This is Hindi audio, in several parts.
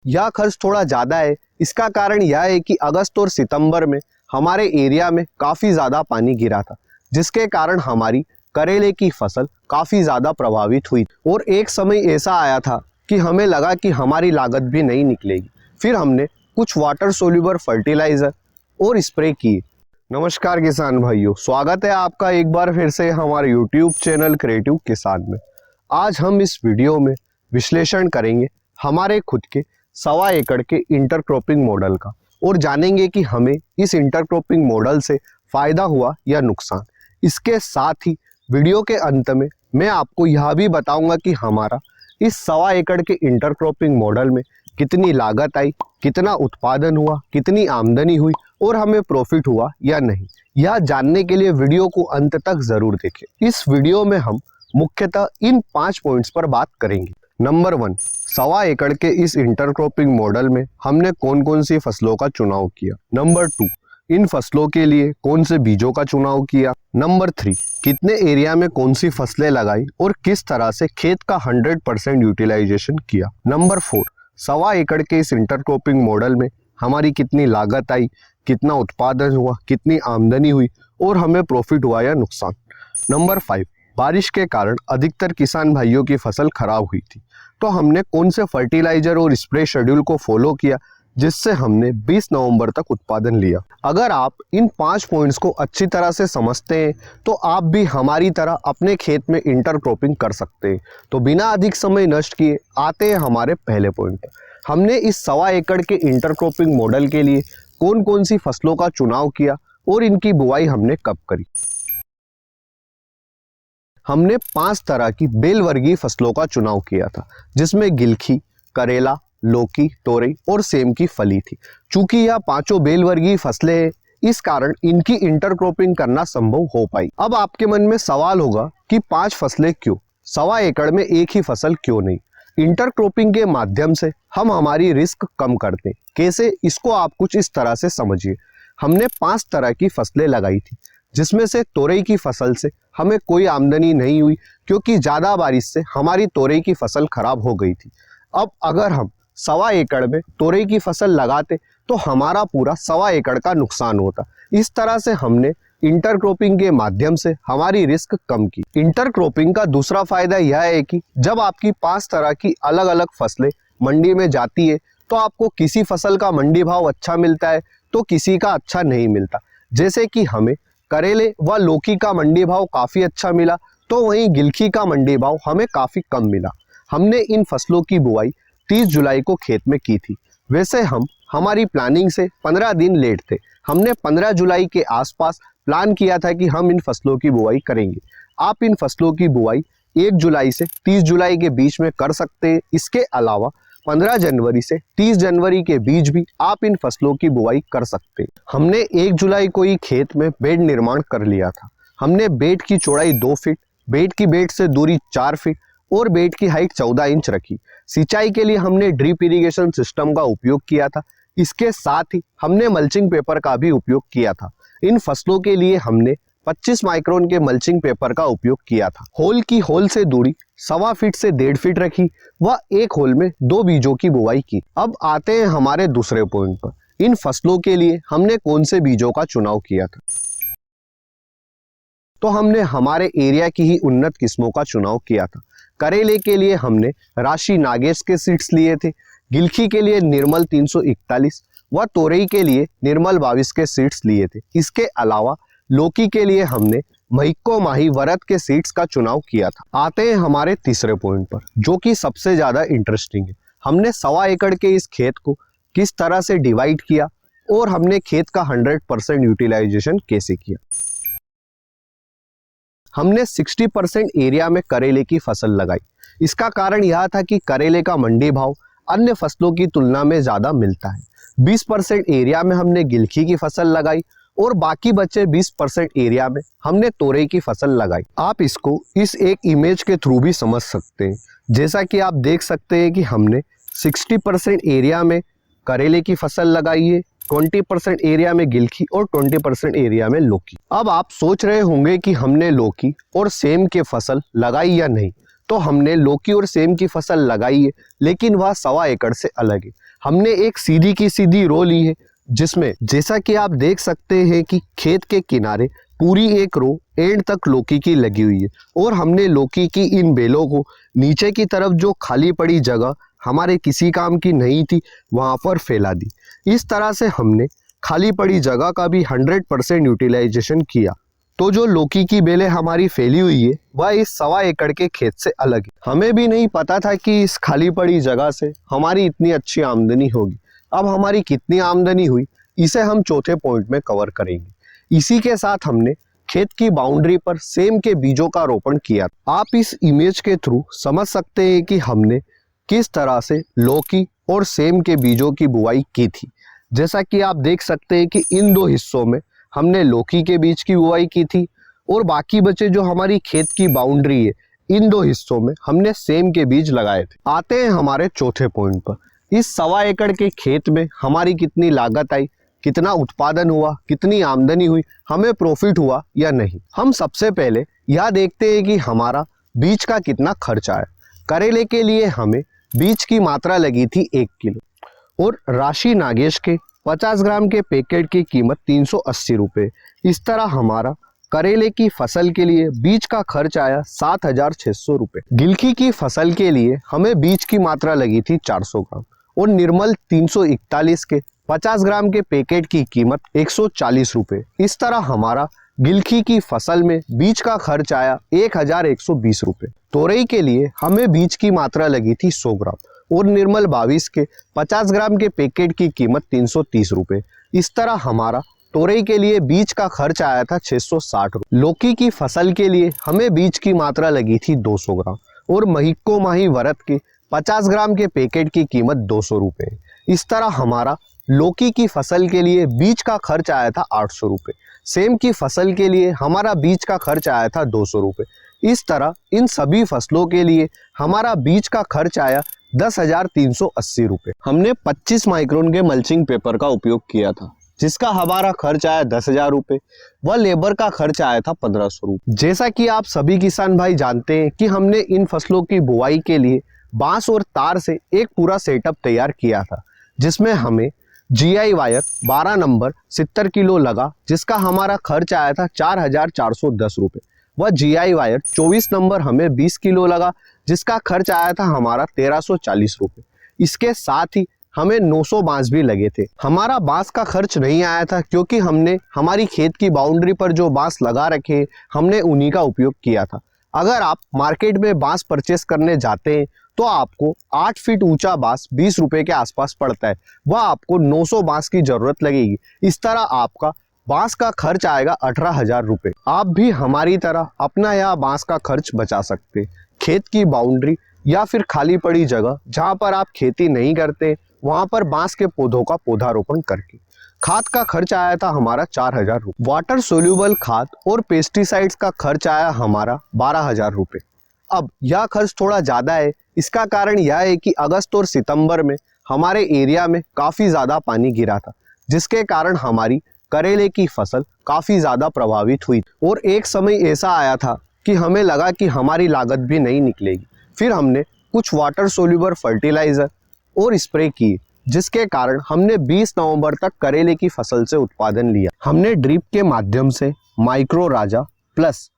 यह खर्च थोड़ा ज़्यादा है। इसका कारण यह है कि अगस्त और सितंबर में हमारे एरिया में काफ़ी ज़्यादा पानी गिरा था, जिसके कारण हमारी करेले की फसल काफ़ी ज़्यादा प्रभावित हुई और एक समय ऐसा आया था कि हमें लगा कि हमारी लागत भी नहीं निकलेगी। फिर हमने कुछ वाटर सोल्यूबल फर्टिलाइज़र और स्प्रे किए। नमस्कार किसान भाइयों, स्वागत है आपका एक बार फिर से हमारे YouTube चैनल क्रिएटिव किसान में। आज हम इस वीडियो में विश्लेषण करेंगे हमारे खुद के 1.25 एकड़ के इंटरक्रॉपिंग मॉडल का और जानेंगे कि हमें इस इंटरक्रॉपिंग मॉडल से फ़ायदा हुआ या नुकसान। इसके साथ ही वीडियो के अंत में मैं आपको यह भी बताऊंगा कि हमारा इस 1.25 एकड़ के इंटरक्रॉपिंग मॉडल में कितनी लागत आई, कितना उत्पादन हुआ, कितनी आमदनी हुई और हमें प्रॉफिट हुआ या नहीं। यह जानने के लिए वीडियो को अंत तक ज़रूर देखें। इस वीडियो में हम मुख्यतः इन 5 पॉइंट्स पर बात करेंगे। नंबर 1, 1.25 एकड़ के इस इंटरक्रॉपिंग मॉडल में हमने कौन कौन सी फसलों का चुनाव किया। नंबर 2, इन फसलों के लिए कौन से बीजों का चुनाव किया। नंबर 3, कितने एरिया में कौन सी फसलें लगाई और किस तरह से खेत का 100% यूटिलाइजेशन किया। नंबर 4, 1.25 एकड़ के इस इंटरक्रॉपिंग मॉडल में हमारी कितनी लागत आई, कितना उत्पादन हुआ, कितनी आमदनी हुई और हमें प्रॉफिट हुआ या नुकसान। नंबर 5, बारिश के कारण अधिकतर किसान भाइयों की फसल खराब हुई थी, तो हमने कौन से फर्टिलाइजर और स्प्रे शेड्यूल को फॉलो किया जिससे हमने 20 नवंबर तक उत्पादन लिया। अगर आप इन 5 पॉइंट्स को अच्छी तरह से समझते हैं तो आप भी हमारी तरह अपने खेत में इंटरक्रॉपिंग कर सकते हैं। तो बिना अधिक समय नष्ट किए आते हैं हमारे पहले पॉइंट पर। हमने इस 1.25 एकड़ के इंटरक्रॉपिंग मॉडल के लिए कौन कौन सी फसलों का चुनाव किया और इनकी बुआई हमने कब करी। हमने 5 तरह की बेल वर्गीय फसलों का चुनाव किया था, जिसमें गिलखी, करेला, लौकी, तोरई और सेम की फली थी। चूंकि यह पांचों बेल वर्गीय फसलें हैं, इस कारण इनकी इंटरक्रॉपिंग करना संभव हो पाई। अब आपके मन में सवाल होगा कि 5 फसलें क्यों, 1.25 एकड़ में एक ही फसल क्यों नहीं। इंटरक्रॉपिंग के माध्यम से हम हमारी रिस्क कम करते हैं। कैसे, इसको आप कुछ इस तरह से समझिए। हमने 5 तरह की फसलें लगाई थी, जिसमें से तोरई की फसल से हमें कोई आमदनी नहीं हुई क्योंकि ज़्यादा बारिश से हमारी तोरई की फसल खराब हो गई थी। अब अगर हम 1.25 एकड़ में तोरई की फसल लगाते तो हमारा पूरा 1.25 एकड़ का नुकसान होता। इस तरह से हमने इंटरक्रॉपिंग के माध्यम से हमारी रिस्क कम की। इंटरक्रॉपिंग का दूसरा फायदा यह है कि जब आपकी 5 तरह की अलग अलग फसलें मंडी में जाती है तो आपको किसी फसल का मंडी भाव अच्छा मिलता है तो किसी का अच्छा नहीं मिलता। जैसे कि हमें करेले व लौकी का मंडी भाव काफ़ी अच्छा मिला, तो वहीं गिलखी का मंडी भाव हमें काफ़ी कम मिला। हमने इन फसलों की बुआई 30 जुलाई को खेत में की थी। वैसे हम हमारी प्लानिंग से 15 दिन लेट थे। हमने 15 जुलाई के आसपास प्लान किया था कि हम इन फसलों की बुआई करेंगे। आप इन फसलों की बुआई 1 जुलाई से 30 जुलाई के बीच में कर सकते हैं। इसके अलावा 15 जनवरी से 30 जनवरी के बीच भी आप इन फसलों की बुआई कर सकते हैं। हमने 1 जुलाई को ही खेत में बेड निर्माण कर लिया था। हमने बेड की चौड़ाई 2 फीट, बेड की बेड से दूरी 4 फीट और बेड की हाइट 14 इंच रखी। सिंचाई के लिए हमने ड्रिप इरिगेशन सिस्टम का उपयोग किया था। इसके साथ ही हमने मल्चिंग पेपर का भी उपयोग किया था। इन फसलों के लिए हमने 25 माइक्रोन के मल्चिंग पेपर का उपयोग किया था। होल की होल से दूरी 1.25 फीट से 1.5 फीट रखी व एक होल में 2 बीजों की बुआई की। अब आते हैं हमारे दूसरे पॉइंट पर। इन फसलों के लिए हमने कौन से बीजों का चुनाव किया था। तो हमने हमारे एरिया की ही उन्नत किस्मों का चुनाव किया था। करेले के लिए हमने राशि नागेश के सीड्स लिए थे, गिलखी के लिए निर्मल 341 व तोरई के लिए निर्मल 22 के सीड्स लिए थे। इसके अलावा लौकी के लिए हमने महिको माही वरद के सीड्स का चुनाव किया था। आते हैं हमारे तीसरे पॉइंट पर, जो कि सबसे ज़्यादा इंटरेस्टिंग है। हमने 1.25 एकड़ के इस खेत को किस तरह से डिवाइड किया और हमने खेत का 100% यूटिलाइजेशन कैसे किया। हमने 60% एरिया में करेले की फसल लगाई। इसका कारण यह था कि करेले का मंडी भाव अन्य फसलों की तुलना में ज़्यादा मिलता है। 20% एरिया में हमने गिलखी की फसल लगाई और बाकी बचे 20% एरिया में हमने तोरई की फसल लगाई। आप इसको इस एक इमेज के थ्रू भी समझ सकते हैं। जैसा कि आप देख सकते हैं कि हमने 60% एरिया में करेले की फसल लगाई है, 20% एरिया में गिलखी और 20% एरिया में लौकी। अब आप सोच रहे होंगे कि हमने लौकी और सेम के फसल लगाई या नहीं, तो हमने लौकी और सेम की फसल लगाई है, लेकिन वह 1.25 एकड़ से अलग है। हमने एक सीधी की सीधी रो ली है, जिसमें जैसा कि आप देख सकते हैं कि खेत के किनारे पूरी एक रो एंड तक लौकी की लगी हुई है और हमने लौकी की इन बेलों को नीचे की तरफ जो खाली पड़ी जगह हमारे किसी काम की नहीं थी वहां पर फैला दी। इस तरह से हमने खाली पड़ी जगह का भी 100% यूटिलाइजेशन किया। तो जो लौकी की बेलें हमारी फैली हुई है वह इस 1.25 एकड़ के खेत से अलग है। हमें भी नहीं पता था कि इस खाली पड़ी जगह से हमारी इतनी अच्छी आमदनी होगी। अब हमारी कितनी आमदनी हुई इसे हम चौथे पॉइंट में कवर करेंगे। इसी के साथ हमने खेत की बाउंड्री पर सेम के बीजों का रोपण किया। आप इस इमेज के थ्रू समझ सकते हैं कि हमने किस तरह से लौकी और सेम के बीजों की बुआई की थी। जैसा कि आप देख सकते हैं कि इन दो हिस्सों में हमने लौकी के बीज की बुआई की थी और बाकी बचे जो हमारी खेत की बाउंड्री है इन दो हिस्सों में हमने सेम के बीज लगाए थे। आते हैं हमारे चौथे पॉइंट पर। इस 1.25 एकड़ के खेत में हमारी कितनी लागत आई, कितना उत्पादन हुआ, कितनी आमदनी हुई, हमें प्रॉफिट हुआ या नहीं। हम सबसे पहले यह देखते हैं कि हमारा बीज का कितना खर्च आया। करेले के लिए हमें बीज की मात्रा लगी थी 1 किलो और राशि नागेश के 50 ग्राम के पैकेट की कीमत 380 रुपये। इस तरह हमारा करेले की फसल के लिए बीज का खर्च आया 7,600 रुपये। गिलकी की फसल के लिए हमें बीज की मात्रा लगी थी 400 ग्राम और निर्मल 341 के 50 ग्राम के पैकेट की कीमत 140 रुपये। इस तरह हमारा गिलकी की फसल में बीज का खर्च आया 1,120 रुपये। तोरई के लिए हमें बीज की मात्रा लगी थी 100 ग्राम और निर्मल 22 के 50 ग्राम के पैकेट की कीमत 330 रुपये। इस तरह हमारा तोरई के लिए बीज का खर्च आया था 660 रुपये। लौकी की फसल के लिए हमें बीज की मात्रा लगी थी 200 ग्राम और महिको माही व्रत के 50 ग्राम के पैकेट की कीमत 200 रुपये। इस तरह हमारा लौकी की फसल के लिए बीज का खर्च आया था 800 रुपये। सेम की फसल के लिए हमारा बीज का खर्च आया था 200 रुपये। इस तरह इन सभी फसलों के लिए हमारा बीज का खर्च आया 10,380 रुपये। हमने 25 माइक्रोन के मल्चिंग पेपर का उपयोग किया था, जिसका हमारा खर्च आया 10,000 रुपये व लेबर का खर्च आया था 1,500 रुपये। जैसा कि आप सभी किसान भाई जानते हैं कि हमने इन फसलों की बुआई के लिए बांस और तार से एक पूरा सेटअप तैयार किया था, जिसमें हमें GI वायर 12 नंबर 70 किलो लगा, जिसका हमारा खर्च आया था 4,410 रुपये व GI वायर 24 नंबर हमें 20 किलो लगा, जिसका खर्च आया था हमारा 1,340 रुपये। इसके साथ ही हमें 900 बांस भी लगे थे। हमारा बांस का खर्च नहीं आया था क्योंकि हमने हमारी खेत की बाउंड्री पर जो बांस लगा रखे हमने उन्हीं का उपयोग किया था। अगर आप मार्केट में बांस परचेस करने जाते हैं तो आपको 8 फीट ऊंचा बांस 20 रुपए के आसपास पड़ता है, वह आपको 900 बांस की जरूरत लगेगी। इस तरह आपका बांस का खर्च आएगा 18,000 रुपये। आप भी हमारी तरह अपना यह बांस का खर्च बचा सकते। खेत की बाउंड्री या फिर खाली पड़ी जगह जहां पर आप खेती नहीं करते वहां पर बांस के पौधों का पौधारोपण करके। खाद का खर्च आया था हमारा 4,000 रुपये। वाटर सोल्यूबल खाद और पेस्टिसाइड्स का खर्च आया हमारा 12,000 रुपये। अब यह खर्च थोड़ा ज़्यादा है। इसका कारण यह है कि अगस्त और सितंबर में हमारे एरिया में काफ़ी ज़्यादा पानी गिरा था, जिसके कारण हमारी करेले की फसल काफ़ी ज़्यादा प्रभावित हुई और एक समय ऐसा आया था कि हमें लगा कि हमारी लागत भी नहीं निकलेगी। फिर हमने कुछ वाटर सोल्यूबल फर्टिलाइज़र और स्प्रे किए, जिसके कारण हमने 20 नवंबर तक करेले की फसल से उत्पादन लिया। हमने ड्रिप के माध्यम से माइक्रो राजा प्लस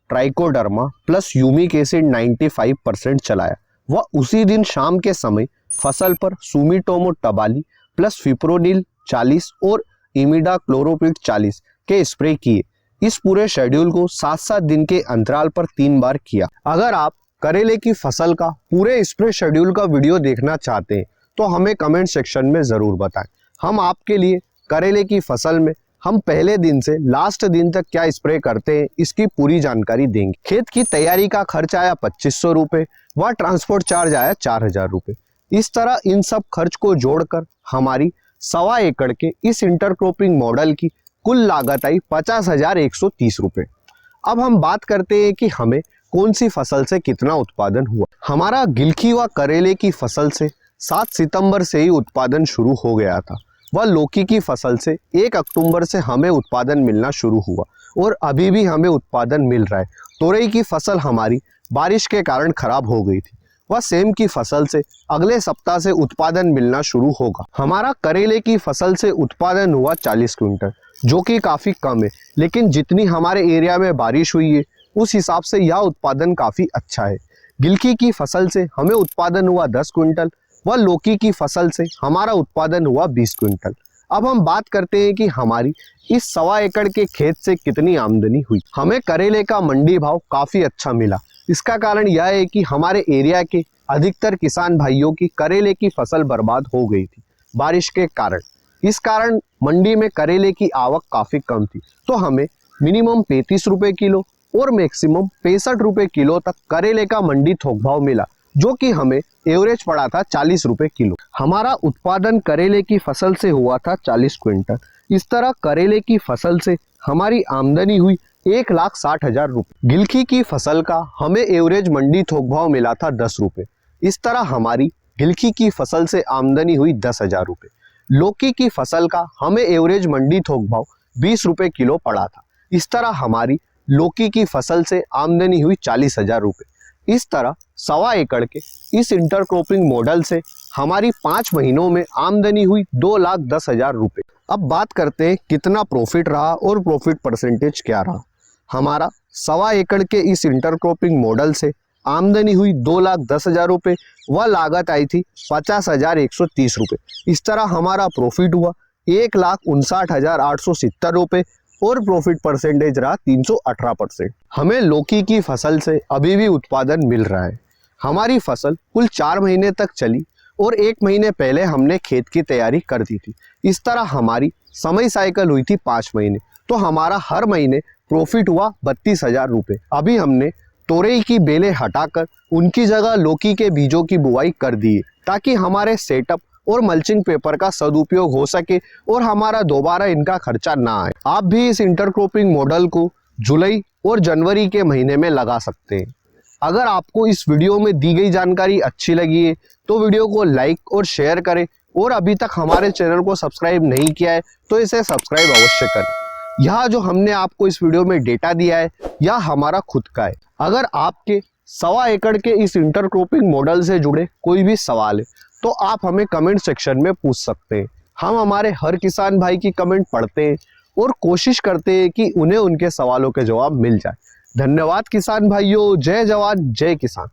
ट्राइकोडर्मा प्लस यूमिक एसिड 95% चलाया व उसी दिन शाम के समय फसल पर सुमिटोमो टबाली प्लस फिप्रोनिल 40 और इमिडा क्लोरोपिड 40 के स्प्रे किए। इस पूरे शेड्यूल को 7-7 दिन के अंतराल पर 3 बार किया। अगर आप करेले की फसल का पूरे स्प्रे शेड्यूल का वीडियो देखना चाहते हैं तो हमें कमेंट सेक्शन में ज़रूर बताएं। हम आपके लिए करेले की फसल में हम पहले दिन से लास्ट दिन तक क्या स्प्रे करते हैं इसकी पूरी जानकारी देंगे। खेत की तैयारी का खर्च आया 2,500 रुपये व ट्रांसपोर्ट चार्ज आया 4,000 रुपये। इस तरह इन सब खर्च को जोड़कर हमारी 1.25 एकड़ के इस इंटरक्रॉपिंग मॉडल की कुल लागत आई 50,130 रुपये। अब हम बात करते हैं कि हमें कौन सी फसल से कितना उत्पादन हुआ। हमारा गिलकी व करेले की फसल से 7 सितंबर से ही उत्पादन शुरू हो गया था व लौकी की फसल से 1 अक्टूबर से हमें उत्पादन मिलना शुरू हुआ और अभी भी हमें उत्पादन मिल रहा है। तोरई की फसल हमारी बारिश के कारण खराब हो गई थी। वह सेम की फसल से अगले सप्ताह से उत्पादन मिलना शुरू होगा। हमारा करेले की फसल से उत्पादन हुआ 40 क्विंटल, जो कि काफ़ी कम है, लेकिन जितनी हमारे एरिया में बारिश हुई है उस हिसाब से यह उत्पादन काफ़ी अच्छा है। गिलकी की फसल से हमें उत्पादन हुआ 10 क्विंटल व लौकी की फसल से हमारा उत्पादन हुआ 20 क्विंटल। अब हम बात करते हैं कि हमारी इस 1.25 एकड़ के खेत से कितनी आमदनी हुई। हमें करेले का मंडी भाव काफ़ी अच्छा मिला। इसका कारण यह है कि हमारे एरिया के अधिकतर किसान भाइयों की करेले की फसल बर्बाद हो गई थी बारिश के कारण। इस कारण मंडी में करेले की आवक काफ़ी कम थी, तो हमें मिनिमम 35 रुपये किलो और मैक्सिमम 65 रुपये किलो तक करेले का मंडी थोक भाव मिला, जो कि हमें एवरेज पड़ा था 40 रुपये किलो। हमारा उत्पादन करेले की फसल से हुआ था 40 क्विंटल। इस तरह करेले की फसल से हमारी आमदनी हुई 1,60,000 रुपये। गिलकी की फसल का हमें एवरेज मंडी थोक भाव मिला था 10 रुपये। इस तरह हमारी गिलकी की फसल से आमदनी हुई 10,000 रुपये। लौकी की फसल का हमें एवरेज मंडी थोक भाव 20 रुपये किलो पड़ा था। इस तरह हमारी लौकी की फसल से आमदनी हुई 40,000 रुपये। इस तरह 1.25 एकड़ के इस इंटरक्रॉपिंग मॉडल से हमारी 5 महीनों में आमदनी हुई 2,10,000 रुपये। अब बात करते हैं कितना प्रॉफिट रहा और प्रॉफिट परसेंटेज क्या रहा। हमारा 1.25 एकड़ के इस इंटरक्रॉपिंग मॉडल से आमदनी हुई 2,10,000 रुपये व लागत आई थी 50,130 रुपये। इस तरह हमारा प्रॉफिट हुआ 1,59,870 रुपये और प्रॉफिट परसेंटेज रहा 318%। हमें लौकी की फसल से अभी भी उत्पादन मिल रहा है। हमारी फसल कुल 4 महीने तक चली और 1 महीने पहले हमने खेत की तैयारी कर दी थी। इस तरह हमारी समय साइकिल हुई थी 5 महीने, तो हमारा हर महीने प्रॉफिट हुआ 32,000 रुपये। अभी हमने तोरई की बेलें हटाकर उनकी जगह लौकी के बीजों की बुआई कर दी है, ताकि हमारे सेटअप और मल्चिंग पेपर का सदुपयोग हो सके और हमारा दोबारा इनका खर्चा ना आए। आप भी इस इंटरक्रॉपिंग मॉडल को जुलाई और जनवरी के महीने में लगा सकते हैं। अगर आपको इस वीडियो में दी गई जानकारी अच्छी लगी है तो वीडियो को लाइक और शेयर करें, और अभी तक हमारे चैनल को सब्सक्राइब नहीं किया है तो इसे सब्सक्राइब अवश्य करें। यह जो हमने आपको इस वीडियो में डेटा दिया है यह हमारा खुद का है। अगर आपके 1.25 एकड़ के इस इंटरक्रॉपिंग मॉडल से जुड़े कोई भी सवाल है तो आप हमें कमेंट सेक्शन में पूछ सकते हैं। हम हमारे हर किसान भाई की कमेंट पढ़ते हैं और कोशिश करते हैं कि उन्हें उनके सवालों के जवाब मिल जाए। धन्यवाद किसान भाइयों। जय जवान जय किसान।